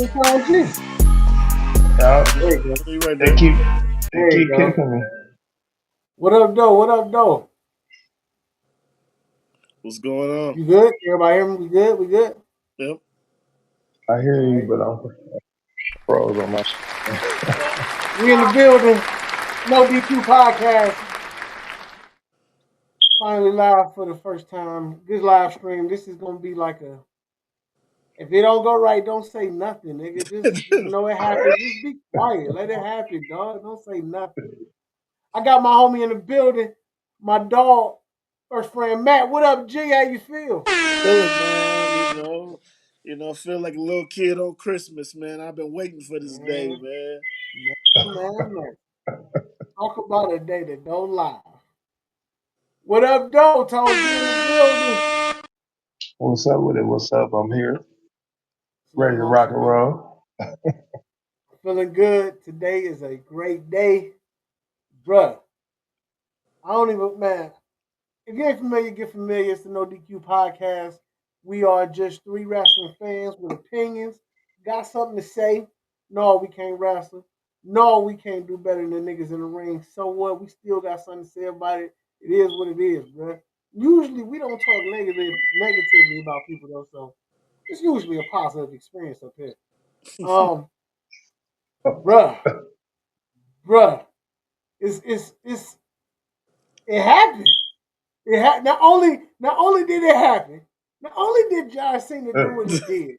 Sean G. Yeah, There you go. You right they there. keep they There you keep go. kicking me. What up, though? What up, though? What's going on? You good? Everybody hear me? We good? We good? Yep. I All hear you, right. but I'm froze on my. We in the building. No DQ podcast. Finally live for the first time. Good live stream. This is gonna be like a. If it don't go right, don't say nothing, nigga. Just know it happened. Just be quiet. Let it happen, dog. Don't say nothing. I got my homie in the building. My dog, first friend Matt. What up, G? How you feel? Feeling, man. Feel like a little kid on Christmas, man. I've been waiting for this day, Man, man. man. Talk about a day that don't lie. What up, though? Tone G in the building. What's up with it? What's up? I'm here, ready Salute, to man. rock and Salute. roll. Feeling good. Today is a great day. Bruh, I don't even, man. If you ain't familiar, get familiar. It's the No DQ podcast. We are just three wrestling fans with opinions. Got something to say? No, we can't wrestle. No, we can't do better than the niggas in the ring. So what? We still got something to say about it. It is what it is, bruh. Usually we don't talk negatively about people though, so it's usually a positive experience up here. Um, bruh, bruh, it's it happened. Not only did it happen, not only did John Cena do what he did,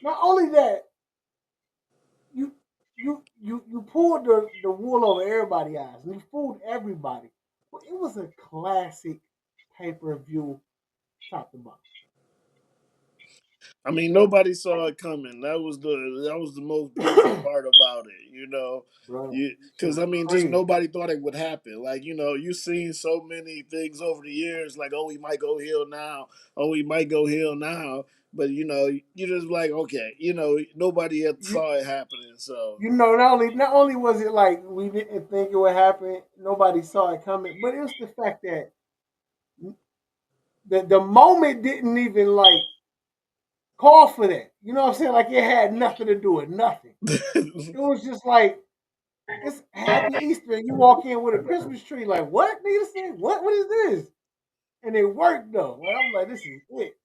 not only that, you you pulled the wool over everybody's eyes and you fooled everybody. But it was a classic pay-per-view top to bottom. I mean, nobody saw it coming. That was the most beautiful part about it, Bro, You shit because was I mean, just crazy. nobody thought it would happen. Like you've seen so many things over the years, like oh, he might go heel now, oh, he might go heel now, but you just like okay, nobody had You saw it happening. So not only was it like we didn't think it would happen, nobody saw it coming, but it was the fact that the moment didn't even like call for that. You know what I'm saying? Like it had nothing to do with nothing. It was just like it's Happy Easter, and you walk in with a Christmas tree. Like what? Nigga said what? What is this? And it worked though. Like, I'm like, this is it.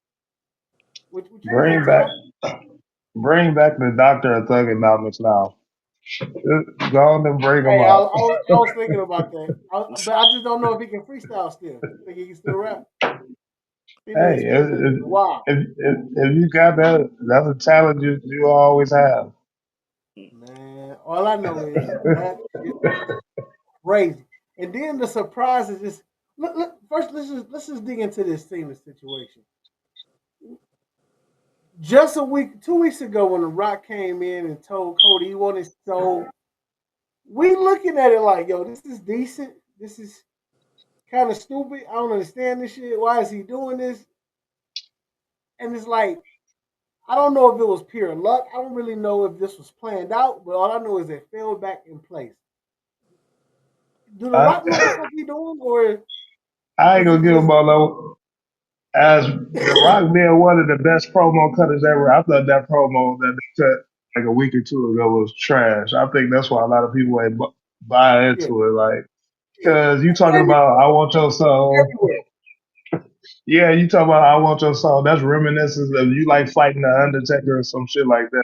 What you bring think, back, Tom? bring back the Doctor of Thugonomics now. Just go on and bring him Hey, I, I, out. was, I was thinking about that, but I just don't know if he can freestyle still. Think he can still rap? He Hey, needs to spit this wow, if you got that, that's a talent you always have. man. All I know is that shit was crazy. And then the surprise is just first. Let's just dig into this Cena situation. Just a week, 2 weeks ago, when The Rock came in and told Cody he wanted so, we looking at it like, yo, this is decent. This is kind of stupid. I don't understand this shit. Why is he doing this? And it's like, I don't know if it was pure luck. I don't really know if this was planned out, but all I know is it fell back in place. Do The Rock know what the I fuck he doing, or I ain't is gonna it give just him all no. As The Rock being one of the best promo cutters ever, I thought that promo that they cut like a week or two ago was trash. I think that's why a lot of people ain't buy yeah, into it. Like, yeah? because you talking And it's about I want your soul. everywhere. Yeah, you talking about I want your soul. That's reminiscent of you like fighting the Undertaker or some shit like that.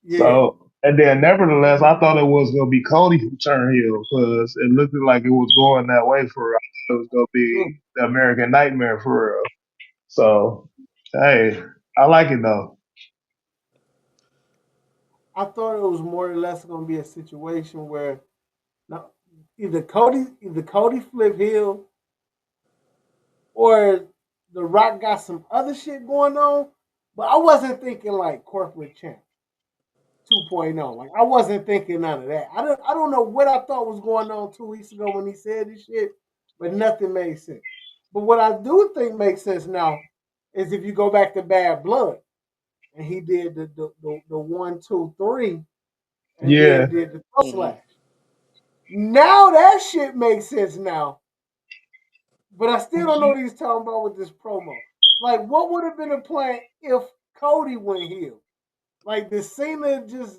Yeah, So, and then nevertheless, I thought it was gonna be Cody who turned heel because it looked like it was going that way for real. It was gonna true. be the American Nightmare for real. So, hey, I like it though. I thought it was more or less going to be a situation where now, either Cody flip heel or The Rock got some other shit going on. But I wasn't thinking like corporate champ 2.0. Like I wasn't thinking none of that. I don't know what I thought was going on 2 weeks ago when he said this shit, but nothing made sense. But what I do think makes sense now is if you go back to Bad Blood and he did the 1, 2, 3 and Yeah, then did the throw hmm slash. Now that shit makes sense now. But I still don't know what he's talking about with this promo. Like, what would have been a plan if Cody went heel? Like, did Cena just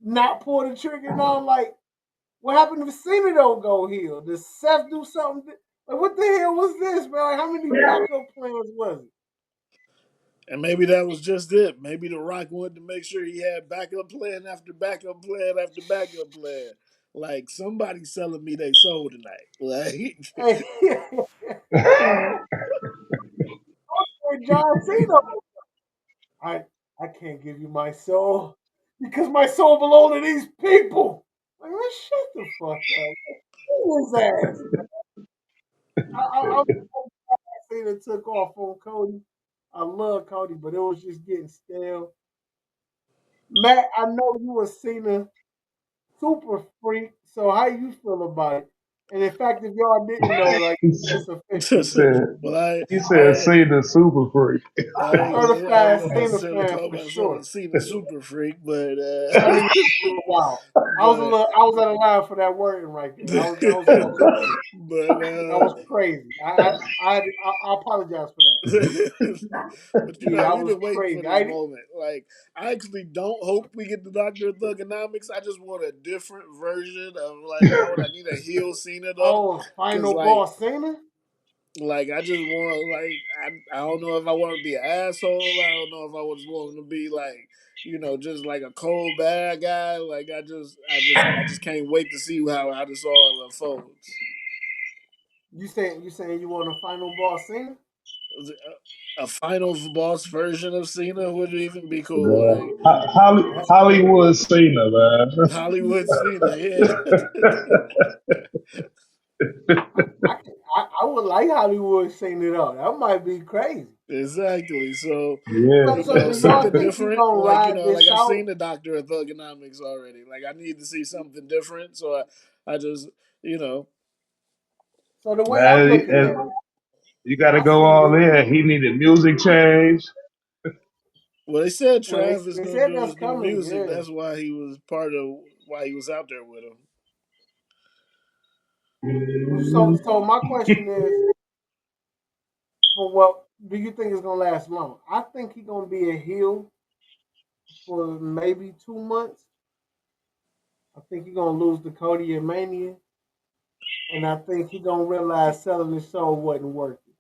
not pull the trigger? And I'm like, what happened if Cena don't go heel? Did Seth do something? Like, what the hell was this, man? Like, how many backup plans was it? And maybe that was just it. Maybe The Rock wanted to make sure he had backup plan after backup plan after backup plan. Like somebody's selling me they soul tonight. Like Hey, John Cena. I I can't give you my soul because my soul belongs to these people. Like, man, shut the fuck up. Who his ass? I'm Cena took off on Cody. I love Cody, but it was just getting stale. Matt, I know you a Cena super freak, so how you feel about it? And in fact, if y'all didn't know, like, it's He official. said, well he said, I see the super freak. I Certified ain't gonna Cena necessarily fan call for myself a sure. Cena super freak, but I knew you were wild. but I was at a line for that wording right there. I was a little bit too. but That was crazy. I apologize for that. but you Yeah, know, I we've was been waiting for crazy. this moment. Like, I actually don't hope we get the Doctor of Thugonomics. I just want a different version of like I need a heel Cena though, Oh, because final boss Cena. like I just want I don't know if I want to be an asshole. I don't know if I just want to be like just like a cold bad guy. Like I just can't wait to see how this all unfolds. You saying you want a final boss Cena? A final boss version of Cena would even be cool. Like That's crazy. Hollywood Cena, man. Hollywood Cena, yeah. I would like Hollywood Cena though. That might be crazy. Exactly. So, Yeah. So do y'all something think he different. gonna Like, ride like this I've out? seen the Doctor of Thugonomics already. Like, I need to see something different. So, I just, you know, So the way I'm Man, looking at it, you got to I go see all this. in. He needed music change. well, they said Well, Trav is they going to said do that's his new coming. music. Yeah. That's why he was part of why he was out there with him. So my question is, for what do you think is gonna last long? I think he's gonna be a heel for maybe 2 months. I think he's gonna lose to Cody and Mania, and I think he's gonna realize selling his soul wasn't working.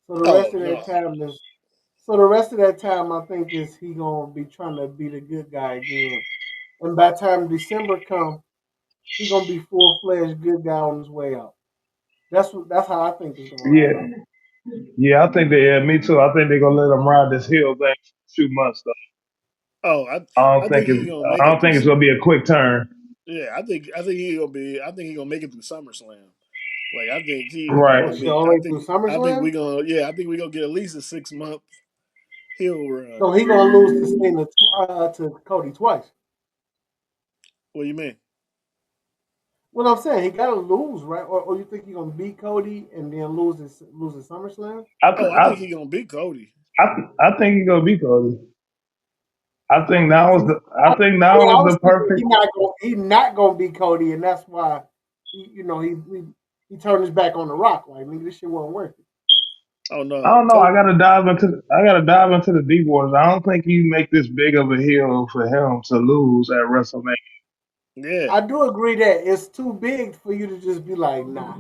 So the rest Oh, of that no. time is so the rest of that time I think is he gonna be trying to be the good guy again. And by the time December comes, he gonna be full fledged good guy on his way out. That's how I think it's gonna Yeah, ride out. yeah. I think they. Yeah, me too. I think they're gonna let him ride this hill thing for 2 months though. Oh, I think he gonna make I it don't through. think it's gonna be a quick turn. Yeah, I think he gonna make it through SummerSlam. Like I think he Right. gonna Oh shit, be. all the way through I think SummerSlam? I think we gonna get at least a 6 month heel run. So he gonna lose to Cena to Cody twice. What do you mean? What I'm saying, he gotta lose, right? Or you think he gonna beat Cody and then lose at SummerSlam? I, Oh, th- I think he gonna beat Cody. I think he's gonna be Cody. See, I think I now was was the thinking perfect. he not gonna beat Cody, and that's why he turned his back on the Rock. Like, nigga, this shit wasn't working. Oh I no, don't know. I gotta dive into the deep waters. I don't think you make this big of a heel for him to lose at WrestleMania. yeah, I do agree that it's too big for you to just be like, nah,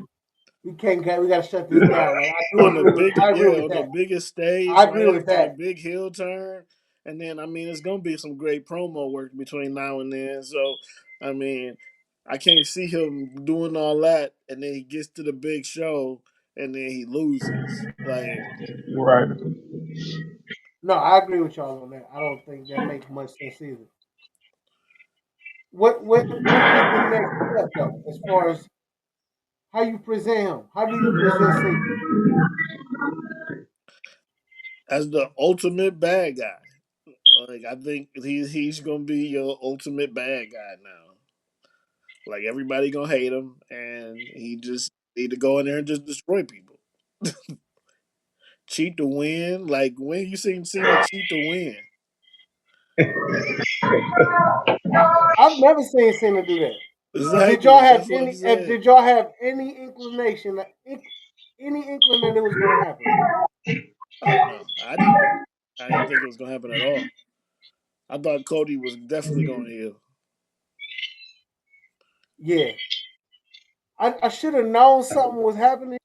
we gotta shut this down. Like, I agree with on the that. biggest stage I right agree with after the that. big heel turn, and then I mean it's gonna be some great promo work between now and then. So I mean, I can't see him doing all that, and then he gets to the big show, and then he loses. Like, Right. No, I agree with y'all on that. I don't think that makes much sense either. What is the next step though, as far as how you present him? How do you present Cena? as the ultimate bad guy, like I think he's gonna be your ultimate bad guy now. Like everybody gonna hate him, and he just need to go in there and just destroy people. Cheat to win. Like when you seen Cena cheat to win? I've never seen Cena do that. Did y'all Exactly. have That's what I'm any? saying. Did y'all have any inclination, any inkling that it was going to happen? Oh no, I didn't. I didn't think it was gonna happen at all. I thought Cody was definitely going to heal. Yeah, I should have known something was happening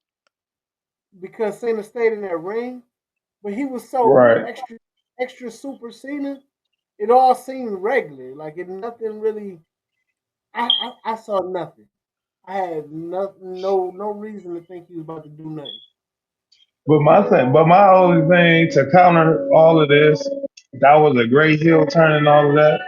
because Cena stayed in that ring, but he was so Right. extra super Cena. It all seemed regular, like it nothing really. I saw nothing. I had no reason to think he was about to do nothing. But my only thing to counter all of this, that was a great heel turn and all of that.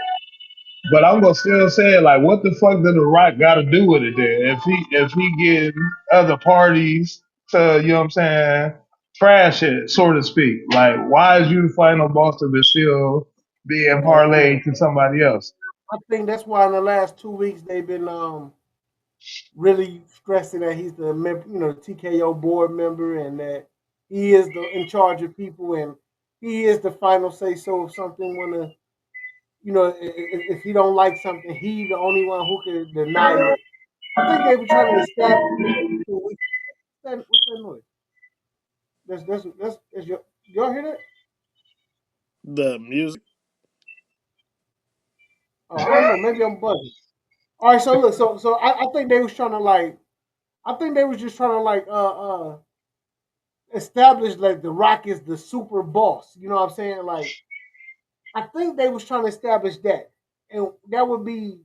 But I'm gonna still say it like, what the fuck did The Rock got to do with it? Then if he getting other parties to, you know what I'm saying, trash it, so to speak. Like, why is you fighting on Boston but still being Yeah, parlayed to somebody else? I think that's why in the last 2 weeks they've been really stressing that he's the the TKO board member and that he is the in charge of people and he is the final say so if something wanna if he don't like something he the only one who can deny it. I think they were trying to establish what's that noise? That's is y'all hear that? The music. Oh, I don't know. Maybe I'm buzzing. All right, so look, so I think they was trying to like, I think they was just trying to like establish like the Rock is the super boss. You know what I'm saying? Like, I think they was trying to establish that, and that would be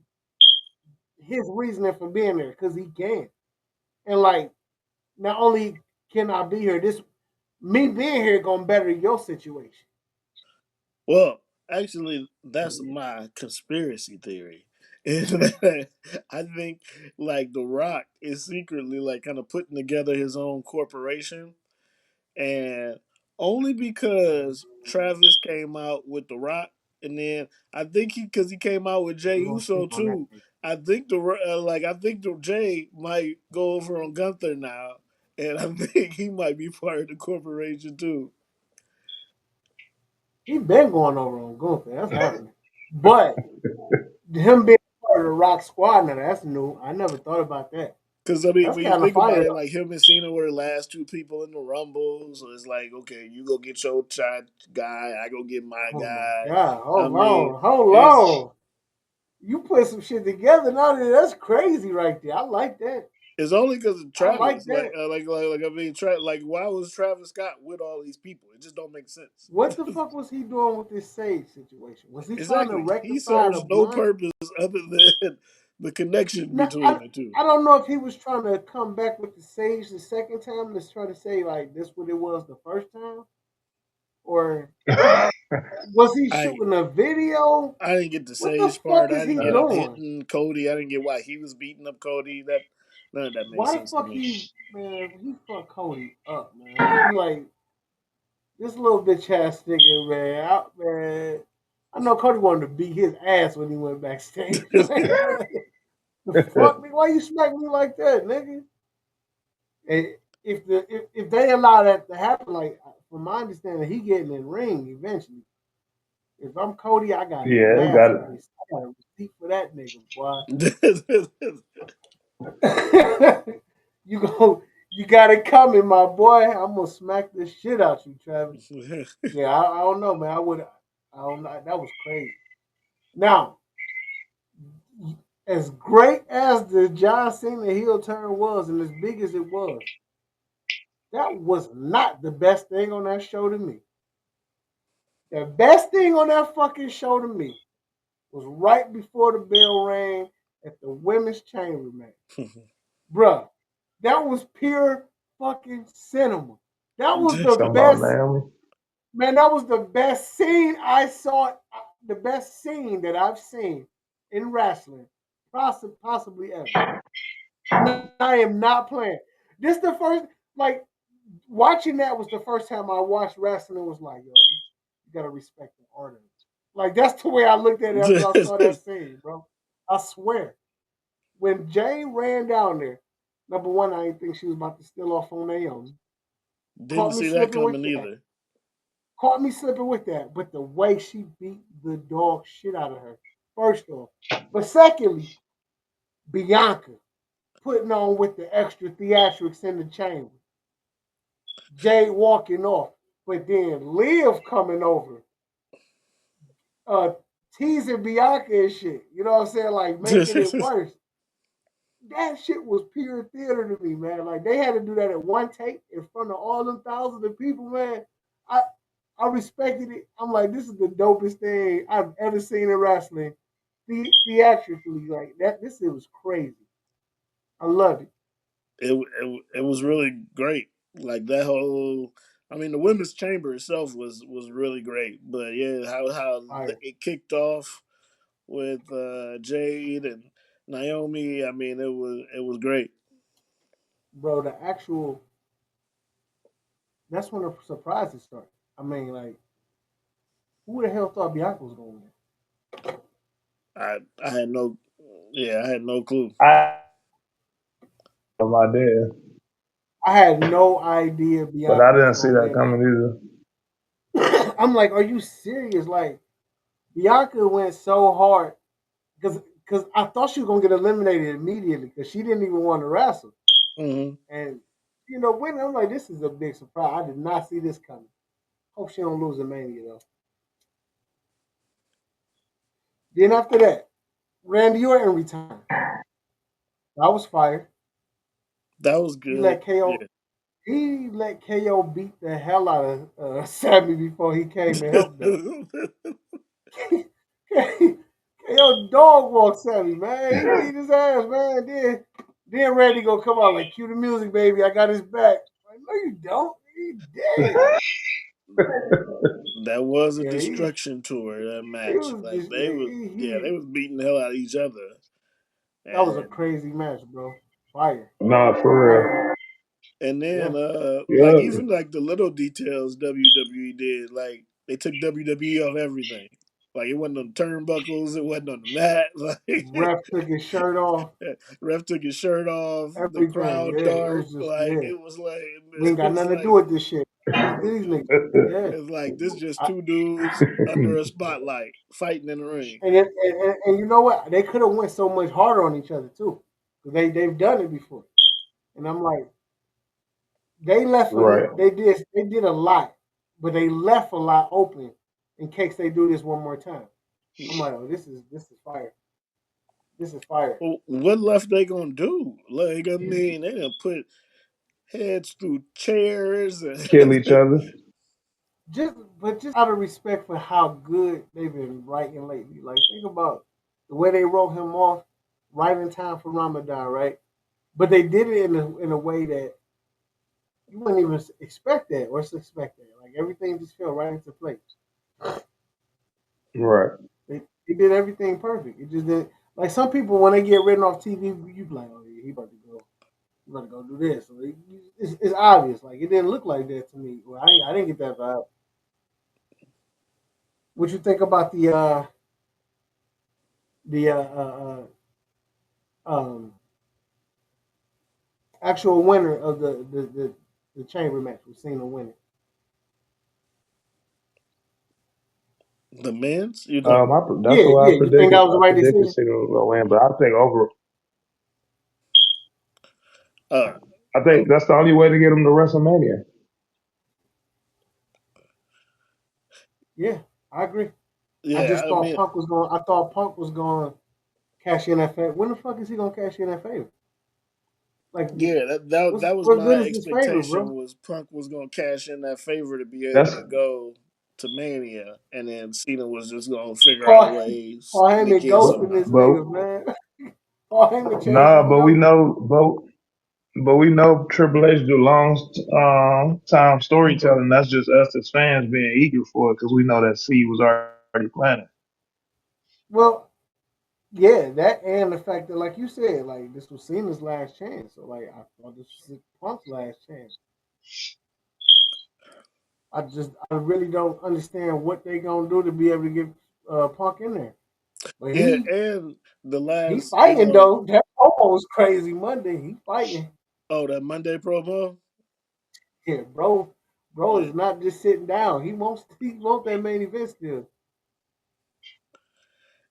his reasoning for being there because he can. And like, not only can I be here, this me being here gonna better your situation. Well, actually, that's my conspiracy theory. Is that I think like The Rock is secretly like kind of putting together his own corporation, and only because Travis came out with The Rock, and then I think because he came out with Jay We're gonna Uso sleep on that. too. I think I think the Jay might go over on Gunther now, and I think he might be part of the corporation too. He been going over on Gunther. That's happening. But him being part of the Rock Squad now, that's new. I never thought about that. Because I mean, That's when you kind of think about fire it, though. like him and Cena were the last two people in the Rumble, so it's like, okay, you go get your shot guy, I go get my Oh my guy. god! I Hold mean, on, hold it's on. You put some shit together now. That's crazy right there. I like that. it's only because of I like Travis. that. I mean, like why was Travis Scott with all these people? It just don't make sense. What the fuck was he doing with this Sage situation? Was he trying to Exactly, he rectify the serves no blunt? purpose other than the connection No, between the two. I don't know if he was trying to come back with the Sage the second time to try to say like this what it was the first time, or was he I shooting a video? I didn't get the What the Sage part. fuck I is didn't he get him doing? hitting Cody. I didn't get why he was beating up Cody. That none of that made Why the sense to fuck me. he fucked Cody up, man? He like this little bitch ass nigga, man. Man, I know Cody wanted to beat his ass when he went backstage. Like, man, the fuck, nigga? Why you smack me like that, nigga? And if they allow that to happen, like from my understanding, he getting in ring eventually. If I'm Cody, I got a Yeah, it got massive it. I got a receipt for that nigga, boy. you go, you got it coming, my boy. I'm gonna smack the shit out you, Travis. Yeah, I don't know, man. I don't know. That was crazy. Now, as great as the John Cena heel turn was, and as big as it was, that was not the best thing on that show to me. The best thing on that fucking show to me was right before the bell rang at the women's chamber, man. Bruh, that was pure fucking cinema. That was the Talking about best, Naomi. man. That was the best scene I saw, the best scene that I've seen in wrestling, possibly ever. I am not playing. This the first, like, watching that was the first time I watched wrestling and was like, yo, you gotta respect the art of it. Like, that's the way I looked at it after I saw that scene, bro. I swear. When Jay ran down there, number one, I didn't think she was about to steal off on Naomi. Didn't Caught me see that slipping with coming that. either. Caught me slipping with that. But the way she beat the dog shit out of her, first off. But secondly, Bianca putting on with the extra theatrics in the chamber. Jay walking off. But then Liv coming over, teasing Bianca and shit. You know what I'm saying? Like making it worse. That shit was pure theater to me, man. Like they had to do that at one take in front of all them thousands of people, man. I I respected it. I'm like, this is the dopest thing I've ever seen in wrestling, theatrically. Like that, this it was crazy. I love it. it was really great. Like that whole, I mean, the women's chamber itself was really great. But yeah, Fire, it kicked off with Jade and Naomi. I mean, it was great. bro. The actual that's when the surprises start. I mean, like, who the hell thought Bianca was going to win? I had no, yeah, I had no clue. I have no idea, I had no idea but Bianca I was didn't see going to that win coming either. that. I'm like, are you serious? Like, Bianca went so hard because I thought she was gonna get eliminated immediately because she didn't even want to wrestle. Hmm. And when I'm like, this is a big surprise. I did not see this coming. Hope she don't lose a Mania though. Then after that, Randy Orton returned. That was fire. That was He good. let KO. Yeah. He let KO beat the hell out of Sammy before he came and helped them. KO dog walked Sammy, man. He beat his ass, man. Then Randy gonna come out like, cue the music, baby. I got his back. Like, no, you don't. He dead. That was a Yeah, destruction tour. That he match, was like just they was beating the hell out of each other, that was a and crazy match, bro. Fire, Nah, fire. for then Yeah, like real. Yeah. even like the little details WWE did, like they took WWE off everything. Like it wasn't on the turnbuckles, it wasn't on the mat. Like ref took his shirt off. ref took his shirt off, the Everything. crowd Yeah, it dark. was just Like yeah. We it ain't got was nothing to do like with this shit. These niggas. Yeah. it's like this just I, two dudes under a spotlight fighting in the ring. and you know what? They could have went so much harder on each other too. They've done it before. And I'm like, Right. they did a lot, but they left a lot open in case they do this one more time. I'm like, oh, this is fire. This is fire. Well, what left they gonna do? Like I mean, they gonna put heads through chairs and Kill each other. Just out of respect for how good they've been writing lately. Like think about the way they wrote him off right in time for Ramadan, right? But they did it in a way that you wouldn't even expect that or suspect that. Like everything just fell right into place. Right. They did everything perfect. It just did like some people when they get written off TV, you be like, oh yeah, he about to go do this. So it's obvious. Like it didn't look like that to me. Well, I didn't get that vibe. What you think about the actual winner of the chamber match? We've seen the winner. the men's. You talking about? That's what I You think that predicted. was the I right predicted decision? Cena was gonna win, but I think over. Uh, I think that's the only way to get him to WrestleMania. Yeah, I agree. I yeah, just I thought mean, Punk was going. I thought Punk was going to cash in that favor. When the fuck is he going to cash in that favor? Like, yeah, that was what my good is this favor, expectation. bro? Was Punk was gonna cash in that favor to be able That's to go to Mania, and then Cena was just gonna figure out Paul, ways Paul to Heyman get but ghosting somehow. this but nigga, man. Paul Heyman changed nah, his but we number. know but we know Triple H do long time storytelling. That's just us as fans being eager for it because we know that seed was already planted. Well, yeah, that and the fact that, like you said, like this was Cena's last chance. So, like, I thought this was Punk's last chance. I really don't understand what they gonna do to be able to get Punk in there. But Yeah, and the he last, fighting though. That almost crazy Monday. He fighting. that Monday promo. Yeah, bro Yeah. is not just sitting down. He wants that main event still.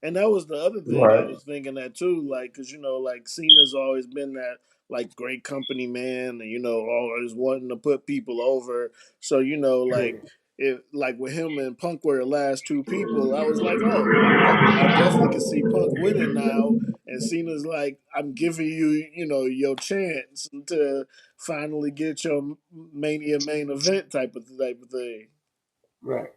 And that was the other thing I Right. was thinking that too, like, cause like Cena's always been that like great company man, and always wanting to put people over. So Yeah. it like with him and Punk were the last two people, I was like, oh, I definitely can see Punk winning now. And Cena's like, I'm giving you, your chance to finally get your Mania main event type of thing. Right.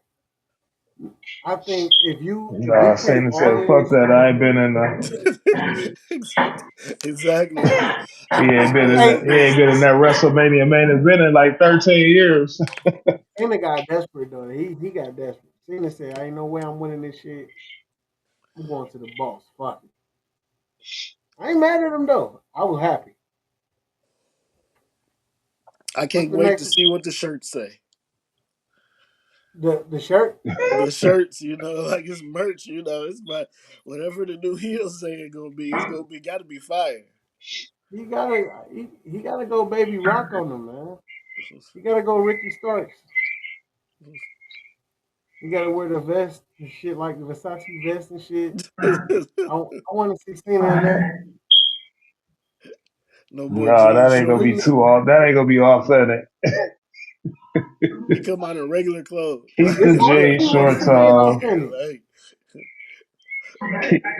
I think if you Nah, take Cena all said, of "Fuck this, that! I ain't been in the Exactly. he ain't been in hey, that he ain't been in that WrestleMania main event in like 13 years." Cena got desperate though. He got desperate. Cena said, "I ain't no way I'm winning this shit. I'm going to the boss. Fuck it." I ain't mad at him though. I was happy. I What's can't the wait next? to see what the shirts say. The shirt. The shirts, like it's merch, it's my whatever the new heel saying gonna be, it's gonna be gotta be fire. He gotta go baby rock on them, man. He gotta go Ricky Starks. He gotta wear the vest and shit like the Versace vest and shit. I want to see Cena in that. No more No, jean that ain't gonna We be shorts. need, too off. That ain't gonna be authentic. He come out in regular clothes. Keep Like the I yeah, jean really want to shorts see Cena on. authentic. like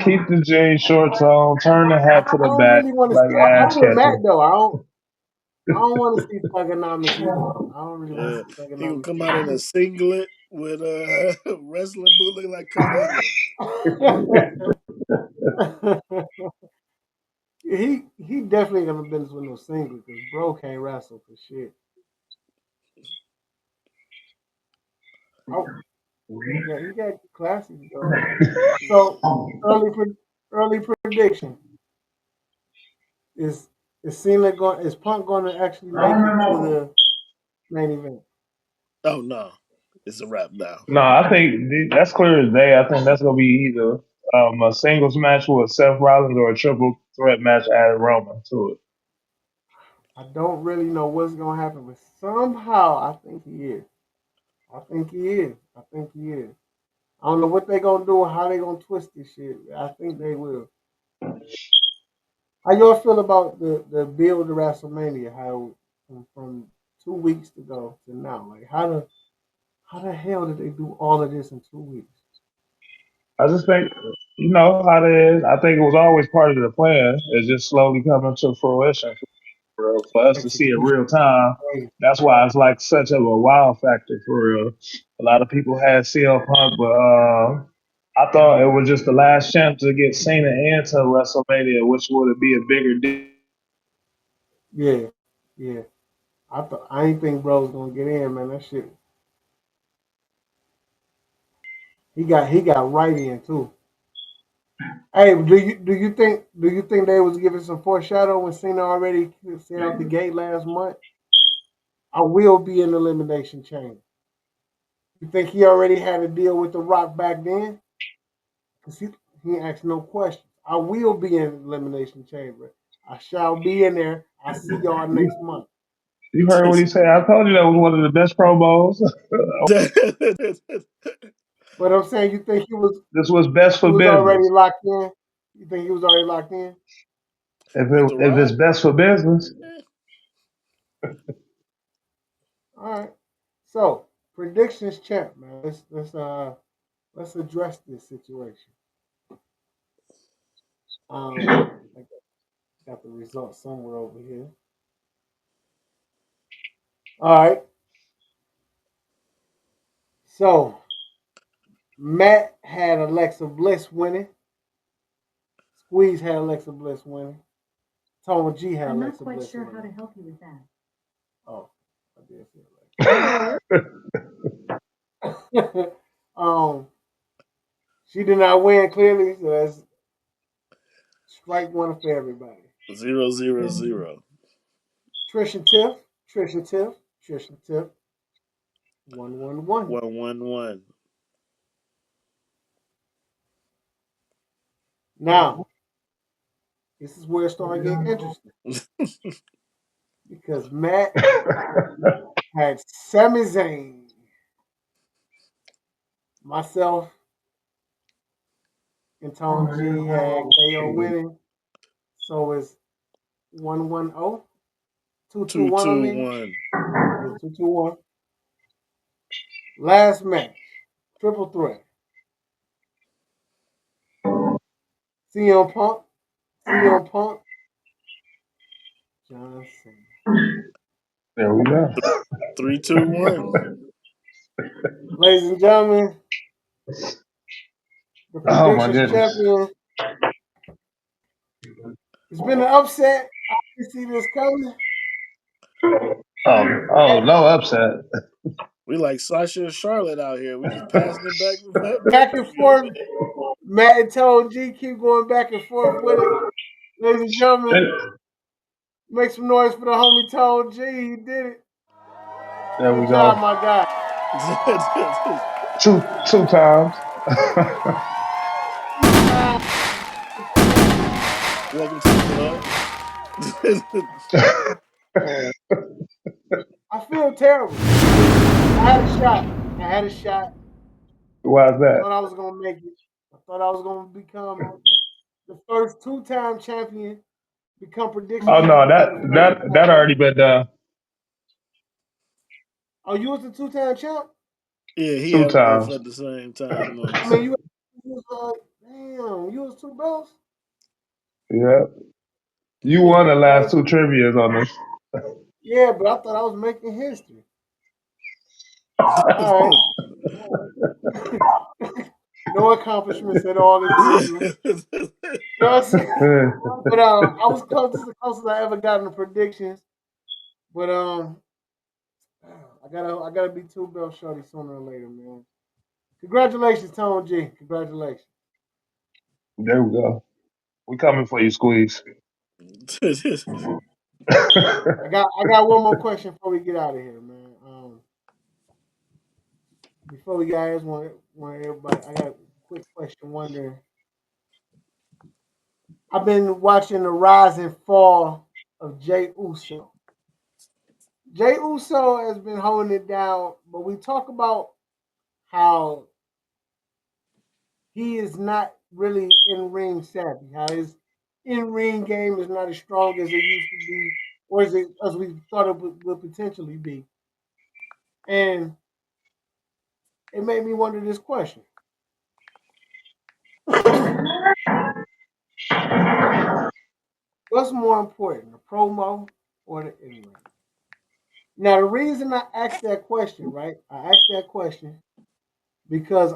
Keep the jean shorts on. Turn the hat to I the don't back really want to like see. ass I'm with Matt catcher. though. I don't want to see Thugonomics either. I don't really want to yeah. see He gonna Thugonomics come out in either. a singlet with a wrestling boot looking like Kurt Angle. he definitely gonna business with no single because bro can't wrestle for shit. Oh, he got classics though. So early prediction is is Punk going to actually make it to the main event? Oh no. It's a wrap now. No, I think that's clear as day. I think that's gonna be either a singles match with Seth Rollins or a triple threat match adding Roman to it. I don't really know what's gonna happen, but somehow I think he is. I think he is. I think he is. I don't know what they're gonna do or how they gonna twist this shit. I think they will. How y'all feel about the build to WrestleMania? How from 2 weeks ago to now, like how the hell did they do all of this in 2 weeks? I just think you know how it is. I think it was always part of the plan. It's just slowly coming to fruition for us to see it Execution real is time. crazy. That's why it's like such of a wow factor for real. A lot of people had CL Punk, but I thought it was just the last chance to get Cena into WrestleMania, which would be a bigger deal. Yeah, yeah. I ain't think bro's gonna get in, man. That shit. He got right in too. Hey, do you think they was giving some foreshadow when Cena already said out the gate last month? I will be in the elimination chamber. You think he already had a deal with The Rock back then? Because he asked no questions. I will be in the elimination chamber. I shall be in there. I'll see y'all next month. You heard what he said. I told you that was one of the best promos. But I'm saying, you think This was best he for was already business. locked in? You think he was already locked in? With the If it's Rock? best for business, Eh, All right. So predictions, champ, man. Let's address this situation. I got the results somewhere over here. All right. So Matt had Alexa Bliss winning. Squeeze had Alexa Bliss winning. Tony G had Alexa Bliss winning. I'm not quite sure how to help you with that. Oh, I did say Alexa. She did not win clearly, so that's strike one for everybody. 0-0-0. Trish and Tiff, Trish and Tiff, Trish and Tiff, 1-1-1. 1-1-1. Now, this is where it started getting interesting because Matt had Sami Zayn, myself, and Tone G had KO winning. So it's 1-1-0, 2-2-1. I mean, 2-2-1. yeah, 2-2-1. Last match, triple threat. CM Punk, CM Punk, John Cena. There we go. 3, 2, 1. Ladies and gentlemen, the Oh my predictions goodness. champion. It's been an upset. I can see this coming. Oh, no upset. We like Sasha and Charlotte out here. We just passing it back, back Back and and forth. forth. Matt and Tone G keep going back and forth with it. Ladies and gentlemen, make some noise for the homie Tone G. He did it. There we Good go. job, my guy. Two times. Two times. Welcome to the club. I feel terrible. I had a shot. I had a shot. Why is I that? thought I was gonna make it. I thought I was gonna become the first two-time champion, become prediction Oh no, champion that for the first that time. that already been done Oh, you was the two-time champ? Yeah, he two had them both times. at the same time I once. mean, you was damn, you was two belts. Yeah. You won the last two trivias on this. Yeah, but I thought I was making history. All right. No accomplishments at all as usual. You know what I'm saying? But I was close. This is the closest I ever got in the predictions. But I gotta be two belt shorty sooner or later, man. Congratulations, Tone G. Congratulations. There we go. We coming for you, Squeeze. I got one more question before we get out of here, man. Before we guys want everybody, I got a quick question. Wondering, I've been watching the rise and fall of Jay Uso. Jay Uso has been holding it down, but we talk about how he is not really in ring savvy. How his in ring game is not as strong as it used to be, or as we thought it would potentially be. And it made me wonder this question: What's more important, the promo or the in ring? Now, the reason I asked that question, right? I asked that question because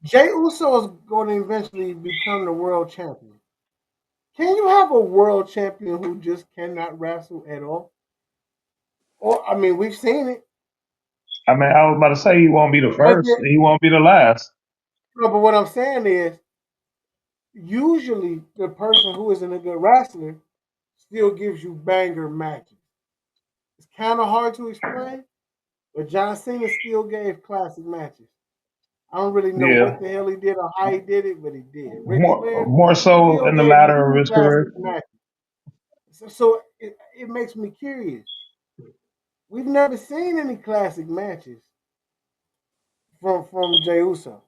Jay Uso is going to eventually become the world champion. Can you have a world champion who just cannot wrestle at all? Or I mean, we've seen it. I mean, I was about to say he won't be the But first. He won't be the last. no, but what I'm saying is, usually the person who isn't a good wrestler still gives you banger matches. It's kind of hard to explain, but John Cena still gave classic matches. I don't really know Yeah. what the hell he did or how he did it, but he did. Ric More Flair more so still in the gave you latter of his classic career. matches. So it makes me curious. We've never seen any classic matches from Jey Uso.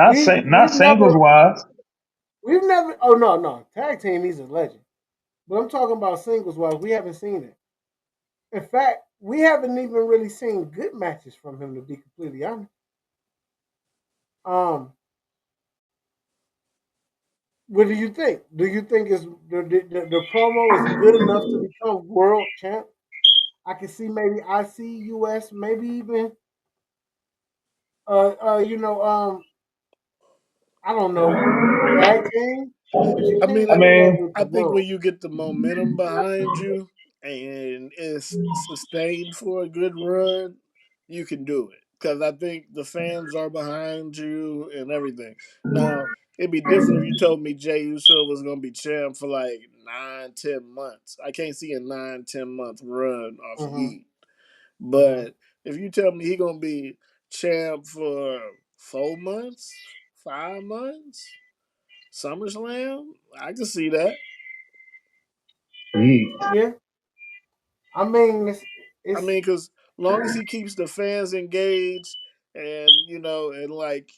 We've Not we've singles never wise. we've never. Oh no, tag team he's a legend. But I'm talking about singles wise. We haven't seen it. In fact, we haven't even really seen good matches from him. To be completely honest, um, what do you think? Do you think is the promo is good enough to become world champ? I can see maybe IC US, maybe even you know I don't know tag team, but you I can't mean, I I, do that mean, with the I think world. when you get the momentum behind you and it's sustained for a good run, you can do it. Because I think the fans are behind you and everything. Now, it'd be different if you told me Jay Uso was going to be champ for like 9, 10 months. I can't see a 9, 10 month run off of Hmm. Heat. Hmm. But if you tell me he going to be champ for 4 months, 5 months, SummerSlam, I can see that. he, Yeah, I mean I it's mean, because long as he keeps the fans engaged and and like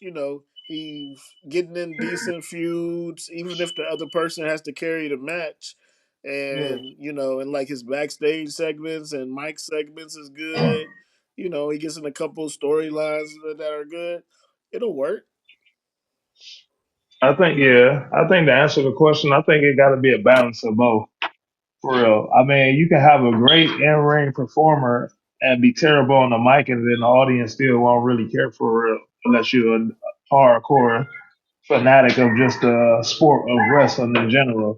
he's getting in decent feuds, even if the other person has to carry the match, Yeah, and and like his backstage segments and Mike segments is good. He gets in a couple storylines that are good. It'll work. I think, yeah, I think to answer the question, I think it got to be a balance of both. For real. I mean, you can have a great in ring performer and be terrible on the mic, and then the audience still won't really care for real unless you're a hardcore fanatic of just the sport of wrestling in general.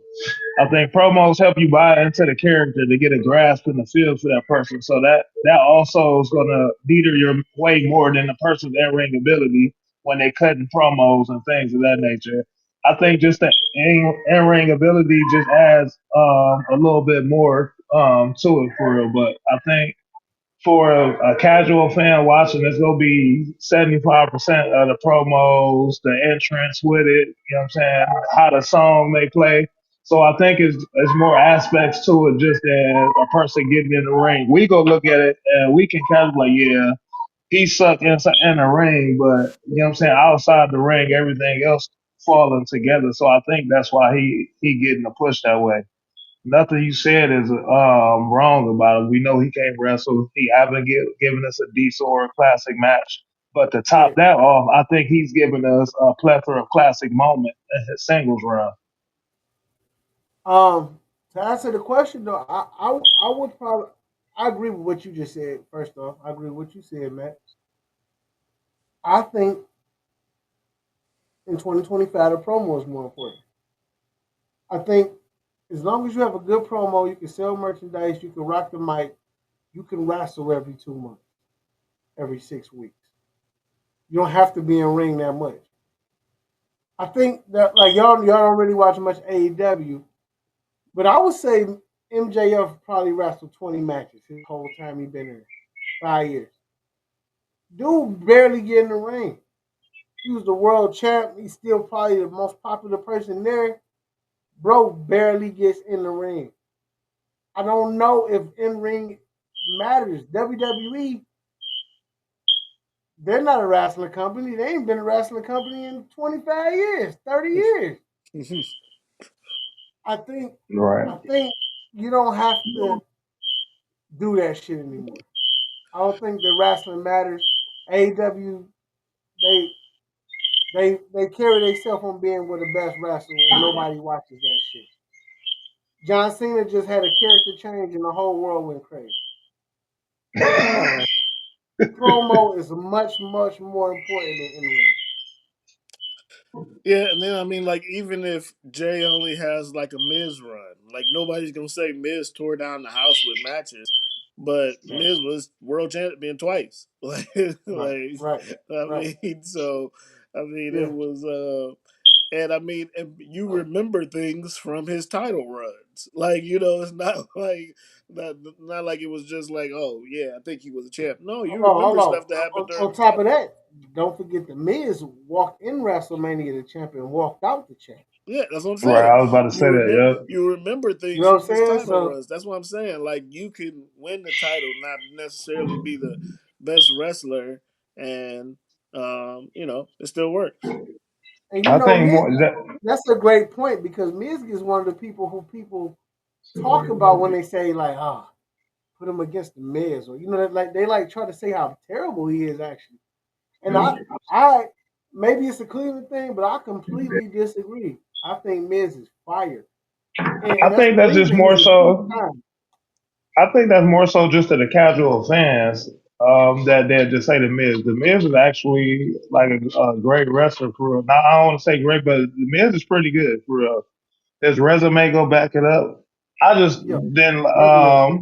I think promos help you buy into the character to get a grasp in the feel for that person. So that also is gonna meter your way more than the person's in ring ability when they cutting promos and things of that nature. I think just the in ring ability just adds a little bit more to it for real. But I think for a casual fan watching, it's gonna be 75% of the promos, the entrance with it. You know what I'm saying? How the song may play. So I think it's more aspects to it just than a person getting in the ring. We go look at it and we can kind of like, yeah, he sucked in the ring, but you know what I'm saying? Outside the ring, everything else falling together. So I think that's why he getting the push that way. Nothing you said is wrong about him. We know he can't wrestle. He haven't given us a decent or a classic match. But to top yeah. that off, I think he's given us a plethora of classic moments in his singles run. To answer the question though, I would probably I agree with what you just said. First off, I agree with what you said, Matt. I think in 2025 the promo is more important. I think as long as you have a good promo, you can sell merchandise, you can rock the mic, you can wrestle every 2 months, every 6 weeks. You don't have to be in ring that much. I think that like y'all don't really watch much AEW, but I would say MJF probably wrestled 20 matches his whole time he been in 5 years. Dude barely get in the ring. He was the world champ. He's still probably the most popular person there. Bro barely gets in the ring. I don't know if in ring matters. WWE, they're not a wrestling company. They ain't been a wrestling company in 25 years, 30 years. I think Right. I think you don't have to do that shit anymore. I don't think that wrestling matters. AEW, they they carry themselves on being with the best wrestler and nobody watches that shit. John Cena just had a character change and the whole world went crazy. Come on, man. Promo is much more important than in ring. Yeah, and then I mean, like, even if Jay only has like a Miz run, like nobody's gonna say Miz tore down the house with matches, but Right, Miz was world champion twice. Like, right, right, I right. mean, so I mean, it Yeah. was, and I mean, and you remember things from his title runs, like it's not like not like it was just like, oh yeah, I think he was a champ. No, you remember Hold stuff on. that happened during On the top of title. that, don't forget the Miz walked in WrestleMania the champion, walked out the champ. Yeah, that's what I'm Right. saying. I was about to say that. Yep. You remember You things know what from I'm his saying? title So, runs. That's what I'm saying. Like you can win the title, not necessarily be the best wrestler, and it still works. and I think Miz, more that. that's a great point because Miz is one of the people who people talk about when they say like, ah, put him against the Miz, or like they like try to say how terrible he is actually. And I maybe it's a Cleveland thing, but I completely disagree. I think Miz is fire, and I that's think the that's just reason more he's a so. two-time. I think that's more so just to the casual fans that they just say the Miz. The Miz is actually like a great wrestler for real. Now I don't want to say great, but the Miz is pretty good for real. His resume go back it up. I just Yeah, didn't resume is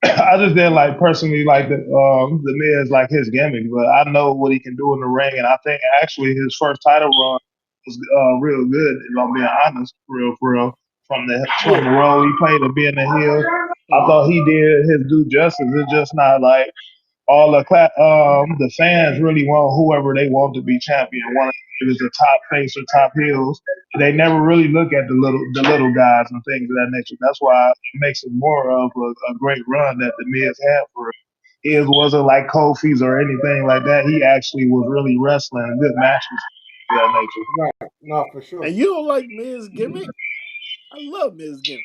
good. I just didn't like personally like the Miz like his gimmick, but I know what he can do in the ring, and I think actually his first title run was real good. If I'm being honest, for real, from Yeah, the role he played of being a heel, I Mm. thought he did his due justice. It's just not like all the fans really want whoever they want to be champion. One if it's the top face or top heels. They never really look at the little guys and things of that nature. That's why it makes it more of a great run that the Miz had for it. His wasn't like Kofi's or anything like that. He actually was really wrestling good matches of that nature. right. No, for And sure. you don't like Miz gimmick? I love Miz gimmick.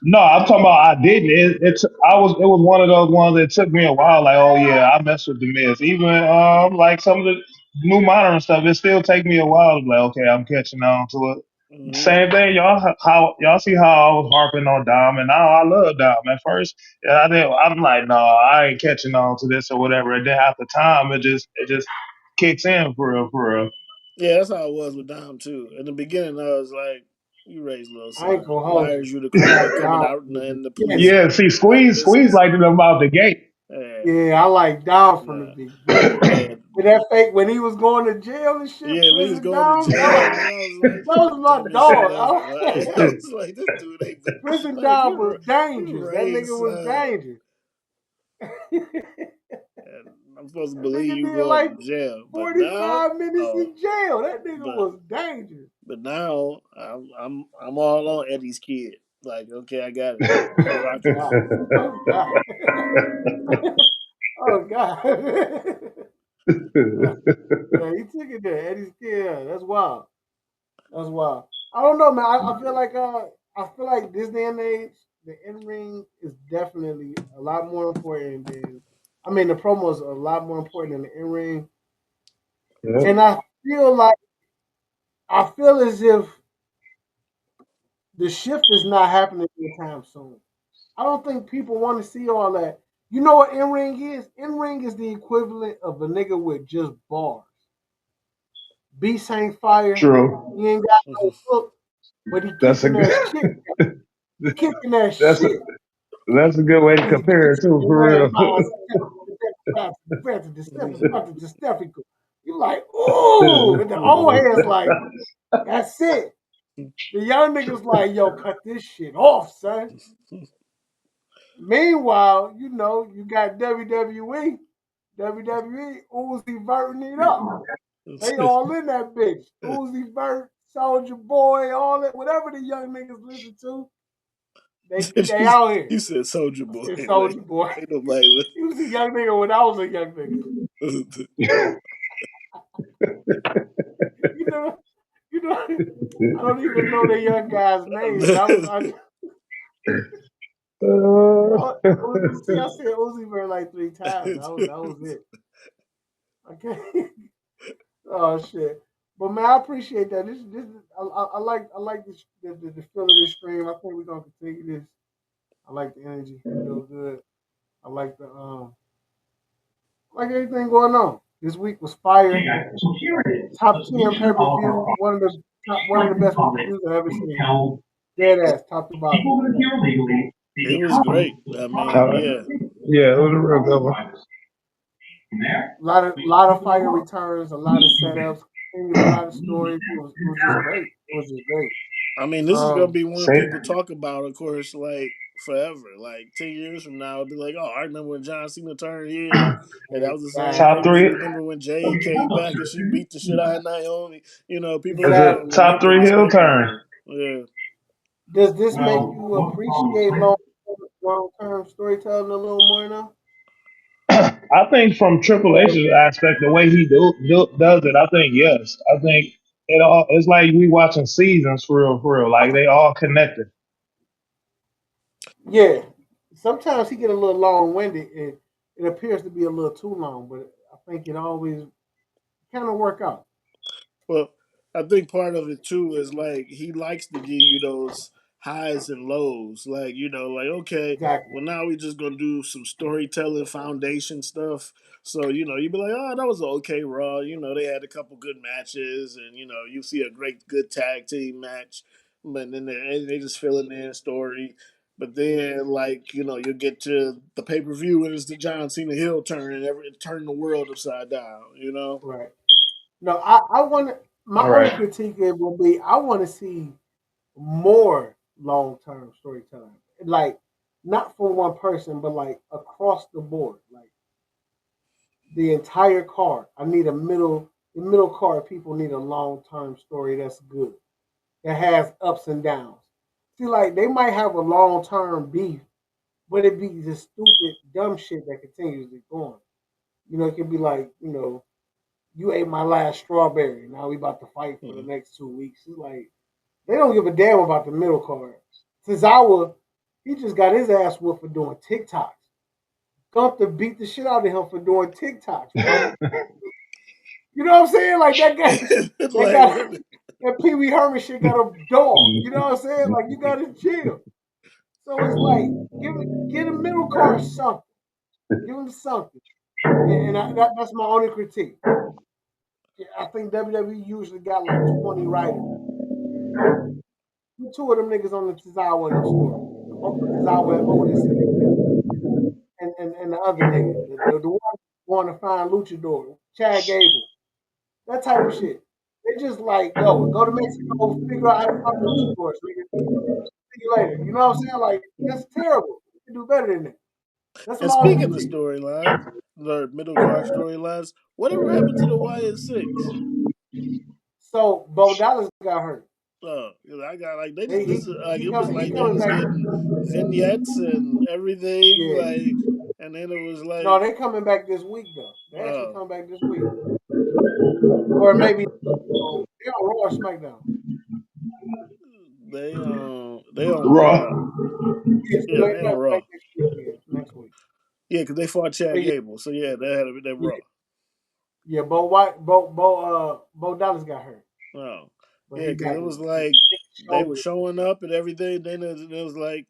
No, I'm talking about I didn't. It was one of those ones that took me a while. Like, oh yeah, I messed with the Miz. Even like some of the new modern stuff, it still take me a while to be like, okay, I'm catching on to it. Mm-hmm. Same thing, y'all. How y'all see how I was harping on Dom, and now I love Dom. At first, yeah, I did. I'm like, no, I ain't catching on to this or whatever. And then after time, it just kicks in for real, for real. Yeah, that's how it was with Dom too. In the beginning, I was like, "You raised little I ain't son. gonna Why hold is you. you the I crib like coming Dom out from the in the beginning. police Yeah, see, like squeeze this?" like them out the gate. Yeah, I like Dom from the Nah, beginning. yeah, With that fake when he was going to jail and shit, yeah. We was prison going to Dom. jail, and I was like, That "This was the my dumbest shit ever." dog. Like, I was like, "This dude ain't been, Prison like Dom was you dangerous. That nigga raised was son." dangerous. And I'm supposed to That believe nigga you did going like to jail, but now, 45 minutes oh, in jail. That nigga but was dangerous. but now I'm all on Eddie's kid. Like, okay, I got it. I'm Oh rocking with God. it. Oh God. Oh God. Yeah, he took it there. Eddie's kid. Yeah, that's wild. That's wild. I don't know, man. I feel like this day and age, the in ring is definitely a lot more important than I mean the promo is a lot more important than the in ring. Yep. And I feel as if the shift is not happening anytime soon. I don't think people want to see all that. You know what in ring is? In ring is the equivalent of a nigga with just bars. Beast ain't fire. True. He ain't got no hook, but he That's a kicking good. that shit. He kicking that That's a shit. that's a good way to And he compare kicks it too, your for man real. by Francis DeStefano. You like, ooh, and the old heads like, that's it. The young niggas like, yo, cut this shit off, son. Meanwhile, you know, you got WWE, Uzi Verting it up. They all in that bitch. Uzi Vert, Soldier Boy, all that, whatever the young niggas listen to, they out here. You said Soldier I Boy. said Like, Soldier Boy. ain't nobody. He was a young nigga when I was a young nigga. You know, you know, I don't even know the young guy's name. You see, I said Uzi Vert like 3 times. That was it. Okay. Oh shit. But man, I appreciate that. I like this the feel of this stream. I think we're gonna continue this. I like the energy. Feel good. I like the like everything going on. This week was fire. Top 10 pay per view. One of the best pay per views I've ever seen. Dead ass, top to bottom. It was great. I mean, yeah. Yeah, it was a real good one. A lot of fire returns, a lot of setups, continued a lot of stories. It was just great. It was just great. I mean, this is gonna Um, be one Say, people talk about, of course, like forever. Like 10 years from now, it'll be like, oh, I remember when John Cena turned heel, and that was the same top pay per three. view. Remember when Jade came back and she beat the shit out of Naomi? You know, people Is just it gonna exactly. top remember three this heel pay per turn? view. Yeah. Does this make you appreciate long term storytelling a little more now? I think from Triple H's aspect, the way he does it, I think yes. I think it's like we watching seasons for real, for real. Like they all connected. Yeah. Sometimes he get a little long winded. It appears to be a little too long, but I think it always kind of work out. Well, I think part of it too is like he likes to give you those highs and lows. Like, like, okay, Exactly. well now we just gonna do some storytelling foundation stuff. So, you'd be like, oh, that was an okay Raw. They had a couple good matches and you see a great good tag team match. But then they just fill in their story. But then, like, you get to the pay per view and it's the John Cena heel turn and turn the world upside down. Right. No, I want to. My All only right. critique it will be I want to see more long term storytelling, like not for one person, but like across the board, like the entire card. I need the middle card. People need a long term story that's good, that has ups and downs. See, like they might have a long term beef, but it be this stupid, dumb shit that continuously going. It could be like, you ate my last strawberry. Now we about to fight for the Mhm. next 2 weeks. It's like they don't give a damn about the middle card. Tozawa, he just got his ass whooped for doing TikToks. Gunther beat the shit out of him for doing TikToks, bro. You know what I'm saying? Like that guy, that Pee Wee Herman shit got a dog. You know what I'm saying? Like you got to chill. So it's like give a middle card something. Give him something. And that's my only critique. I think WWE usually got like 20 writers. Two of them niggas on the Tozawa and the story. Tozawa and Otis and the other nigga. The one going to find Luchador, Chad Gable. That type of shit. They just like, yo, go to Mexico, figure out how to fuck Luchadors, nigga. See you later. You know what I'm saying? Like, that's terrible. You can do better than that. That's And my only speaking of critique. storylines, the middle card storylines, whatever happened to the YS6? So Bo Dallas got hurt. I got like they just He this like it was he like they coming was back. getting vignettes and everything Yeah. like, and then it was like No, they coming back this week though. They actually come back this week, or maybe they're on Raw or SmackDown. they on Raw. Yeah, so yeah, they on Raw. next week. Yeah, because they fought Chad But yeah, Gable, so yeah, they had that Raw. Yeah, Bo Dallas got hurt. Oh, But yeah, because it was like they were showing up and everything. Then it was like,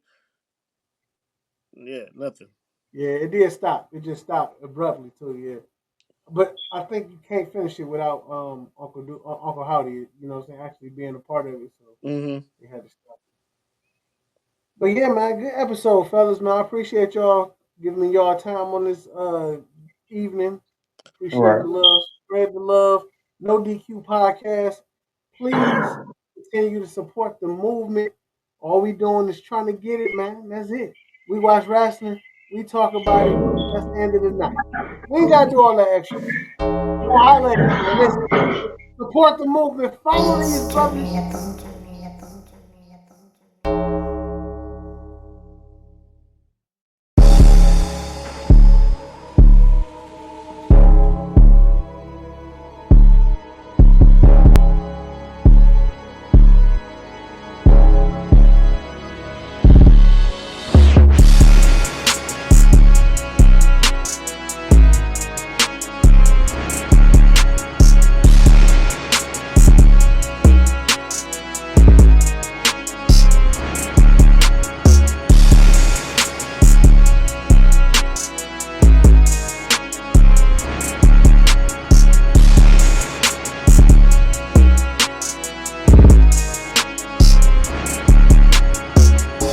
yeah, nothing. Yeah, it did stop. It just stopped abruptly too. Yeah, but I think you can't finish it without Uncle Howdy. You know what I'm saying? Actually being a part of it, so they had to stop. But yeah, man, good episode, fellas. Man, I appreciate y'all giving me y'all time on this evening. Appreciate the love. Spread the love. No DQ podcast. Please continue to support the movement. All we doing is trying to get it, man. That's it. We watch wrestling. We talk about it. That's the end of the night. We ain't gotta do all that extra. So highlight it, man. Listen. Support the movement. Follow these brothers.